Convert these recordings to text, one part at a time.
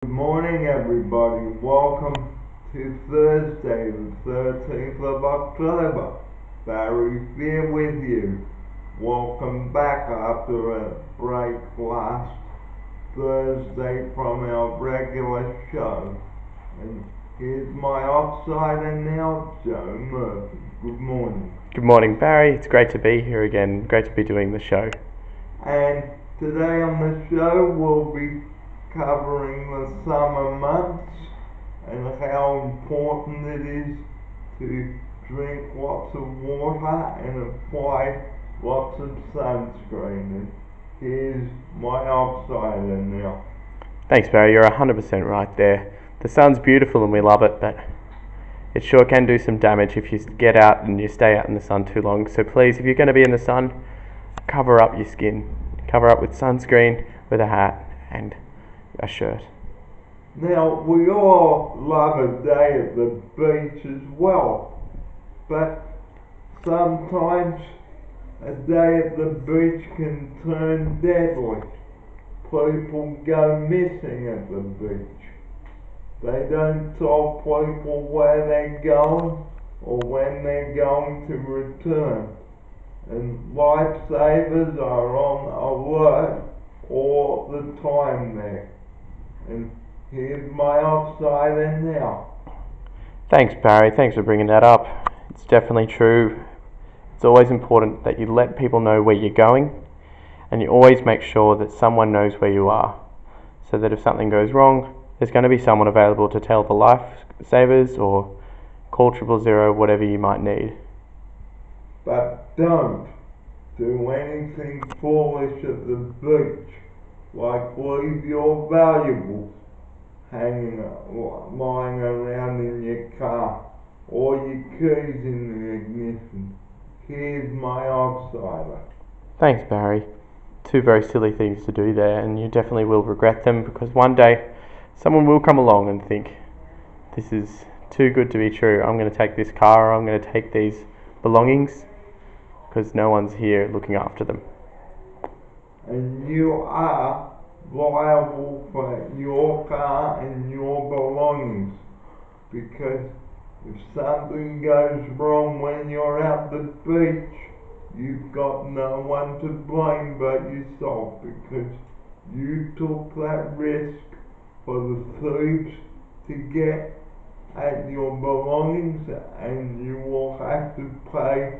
Good morning, everybody. Welcome to Thursday, the 13th of October. Barry here with you. Welcome back after a break last Thursday from our regular show. And here's my offsider now, Joe Murphy. Good morning. Good morning, Barry. It's great to be here again. Great to be doing the show. And today on the show we'll be covering the summer months and how important it is to drink lots of water and apply lots of sunscreen. And here's my outsider now. Thanks, Barry. You're 100% right there. The sun's beautiful and we love it, but it sure can do some damage if you get out and you stay out in the sun too long. So please, if you're going to be in the sun, cover up your skin. Cover up with sunscreen, with a hat and a shirt. Now, we all love a day at the beach as well, but sometimes a day at the beach can turn deadly. People go missing at the beach. They don't tell people where they're going or when they're going to return. And lifesavers are on alert all the time there. And here's my outsider now. Thanks, Barry. Thanks for bringing that up. It's definitely true. It's always important that you let people know where you're going, and you always make sure that someone knows where you are, so that if something goes wrong, there's going to be someone available to tell the lifesavers or call 000, whatever you might need. But don't do anything foolish at the beach, like leave your valuables lying around in your car, or your keys in the ignition. Here's my outsider. Thanks, Barry. Two very silly things to do there, and you definitely will regret them, because one day someone will come along and think, this is too good to be true. I'm going to take this car, or I'm going to take these belongings, because no one's here looking after them. And you are liable for your car and your belongings, because if something goes wrong when you're at the beach, you've got no one to blame but yourself, because you took that risk for the thieves to get at your belongings, and you will have to pay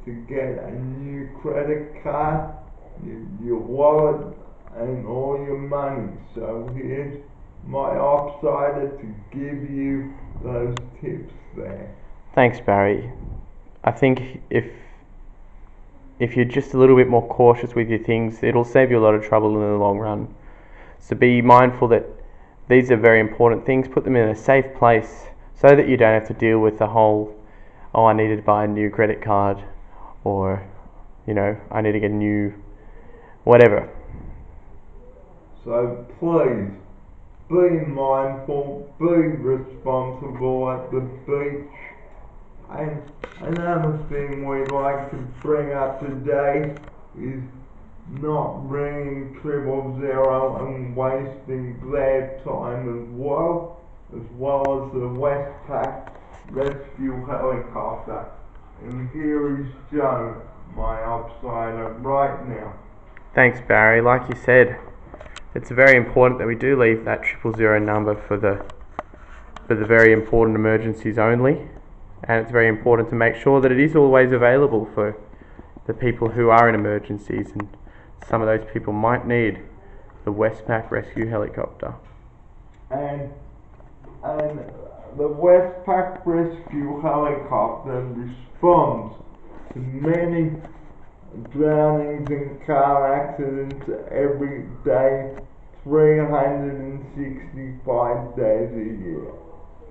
to get a new credit card, your wallet, and all your money. So here's my outsider to give you those tips there. Thanks, Barry. I think if you're just a little bit more cautious with your things, it'll save you a lot of trouble in the long run. So be mindful that these are very important things. Put them in a safe place so that you don't have to deal with the whole, I need to buy a new credit card, or, I need to get a new whatever. So please, be mindful, be responsible at the beach. And another thing we'd like to bring up today is not ringing 000 and wasting their time as well as the Westpac rescue helicopter. And here is Joe, my outsider, right now. Thanks, Barry. Like you said, it's very important that we do leave that 000 number for the very important emergencies only, and it's very important to make sure that it is always available for the people who are in emergencies, and some of those people might need the Westpac rescue helicopter. And the Westpac rescue helicopter responds to many drownings and car accidents every day, 365 days a year.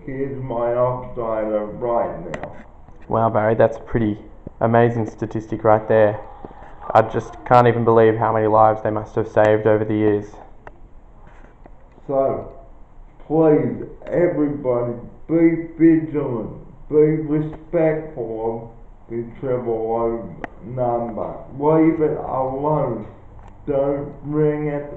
Here's my outsider right now. Wow, Barry, that's a pretty amazing statistic right there. I just can't even believe how many lives they must have saved over the years. So, please, everybody, be vigilant, be respectful of the 000 number. Leave it alone. Don't ring it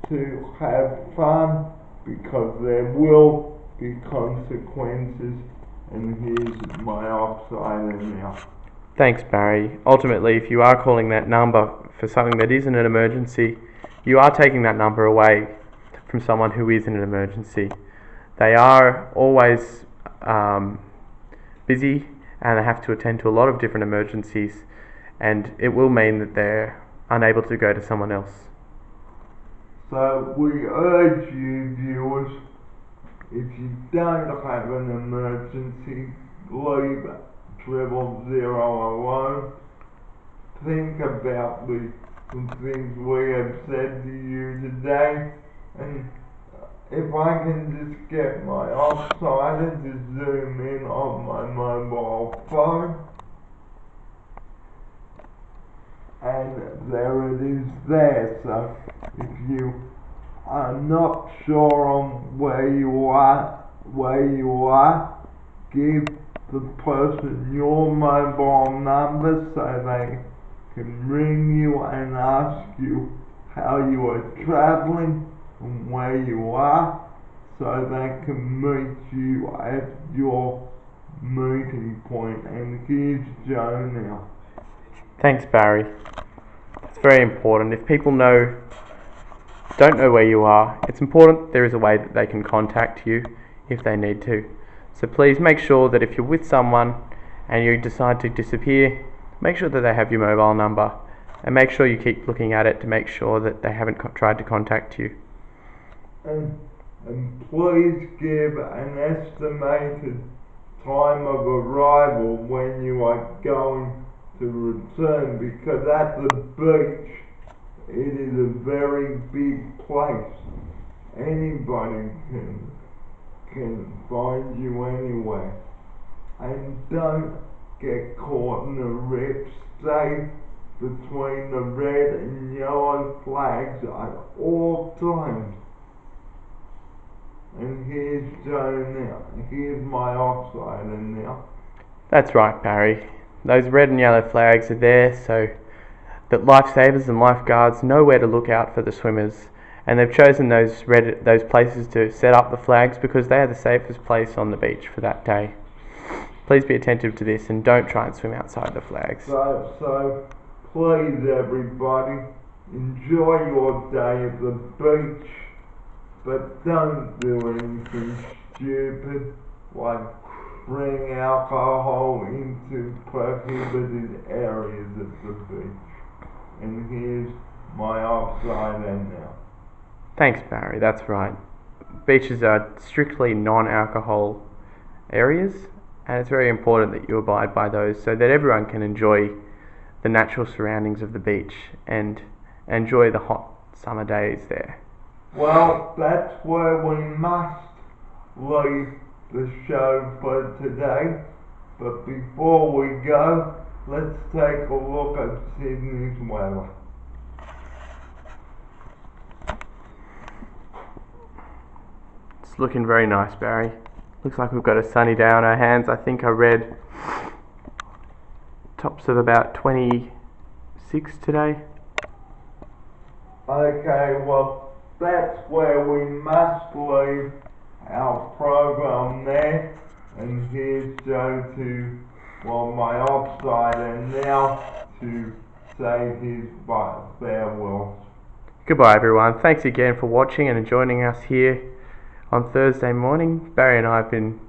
to have fun. because there will be consequences, and here's my offsider now. Thanks, Barry. Ultimately, if you are calling that number for something that isn't an emergency, you are taking that number away from someone who is in an emergency. They are always busy and they have to attend to a lot of different emergencies, and it will mean that they're unable to go to someone else. So we urge you viewers, if you don't have an emergency, leave 000 alone. Think about the things we have said to you today, and if I can just get my offsider to zoom in on my mobile phone, and there it is there. So if you are not sure on where you are, give the person your mobile number so they can ring you and ask you how you are travelling and where you are, so they can meet you at your meeting point. And here's Joe now. Thanks, Barry. It's very important. If people don't know where you are, it's important there is a way that they can contact you if they need to. So please make sure that if you're with someone and you decide to disappear, make sure that they have your mobile number, and make sure you keep looking at it to make sure that they haven't tried to contact you. And please give an estimated time of arrival when you are going to return, because at the beach it is a very big place. Anybody can find you anywhere. And don't get caught in a rift. Stay between the red and yellow flags at all times. And here's Joe now. Here's my offsider now. That's right, Barry. Those red and yellow flags are there so that lifesavers and lifeguards know where to look out for the swimmers, and they've chosen those places to set up the flags because they are the safest place on the beach for that day. Please be attentive to this and don't try and swim outside the flags. So please everybody, enjoy your day at the beach, but don't do anything stupid like bring alcohol into prohibited areas of the beach. And here's my offsider now. Thanks, Barry. That's right. Beaches are strictly non-alcohol areas, and it's very important that you abide by those so that everyone can enjoy the natural surroundings of the beach and enjoy the hot summer days there. Well, that's where we must leave the show for today. But before we go, let's take a look at Sydney's weather. It's looking very nice, Barry. Looks like we've got a sunny day on our hands. I think I read tops of about 26 today. Okay, well, that's where we must leave our program there. And here's Joe my offsider now to say his farewell. Goodbye, everyone. Thanks again for watching and joining us here on Thursday morning. Barry and I have been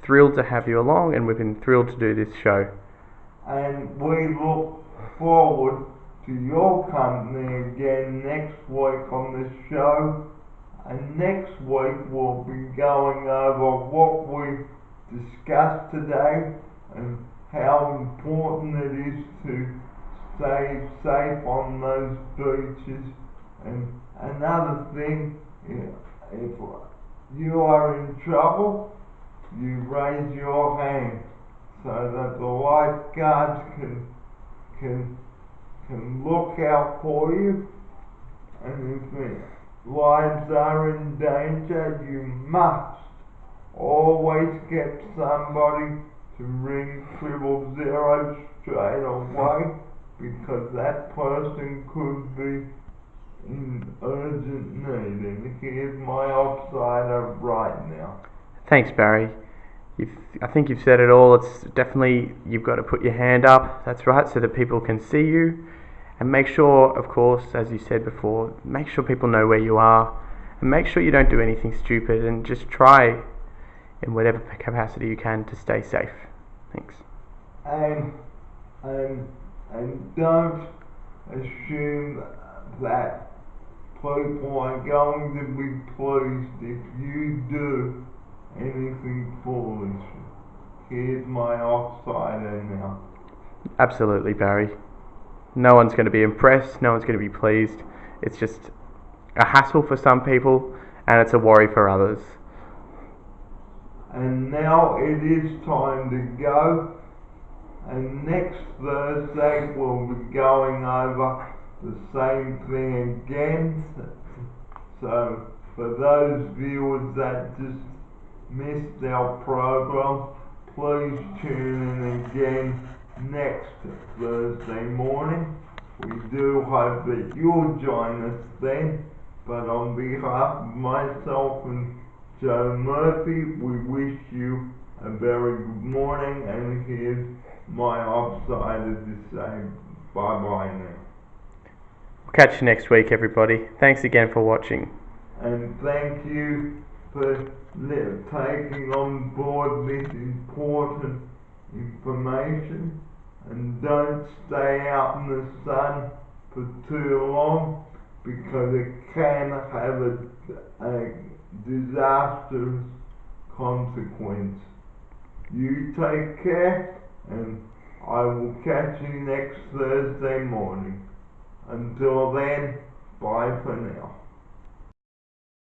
thrilled to have you along, and we've been thrilled to do this show. And we look forward to your company again next week on the show. And next week we'll be going over what we discussed today and how important it is to stay safe on those beaches. And another thing, if you are in trouble, you raise your hand so that the lifeguards can look out for you. And if lives are in danger, you must always get somebody to ring 000 straight away, because that person could be in urgent need, and here's my offsider right now. Thanks, Barry. I think you've said it all. It's definitely, you've got to put your hand up, that's right, so that people can see you. And make sure, of course, as you said before, make sure people know where you are. And make sure you don't do anything stupid, and just try in whatever capacity you can to stay safe. Thanks. And, and don't assume that people are going to be pleased if you do anything foolish. Here's my offsider now. Absolutely, Barry. No one's going to be impressed, no one's going to be pleased. It's just a hassle for some people, and it's a worry for others. And now it is time to go. And next Thursday we'll be going over the same thing again. So for those viewers that just missed our program, please tune in again next Thursday morning. We do hope that you'll join us then. But on behalf of myself and Joe Murphy, we wish you a very good morning, and here's my offsider to say bye-bye now. We'll catch you next week, everybody. Thanks again for watching. And thank you for taking on board this important information. And don't stay out in the sun for too long, because it can have a disastrous consequence. You take care, and I will catch you next Thursday morning. Until then, bye for now.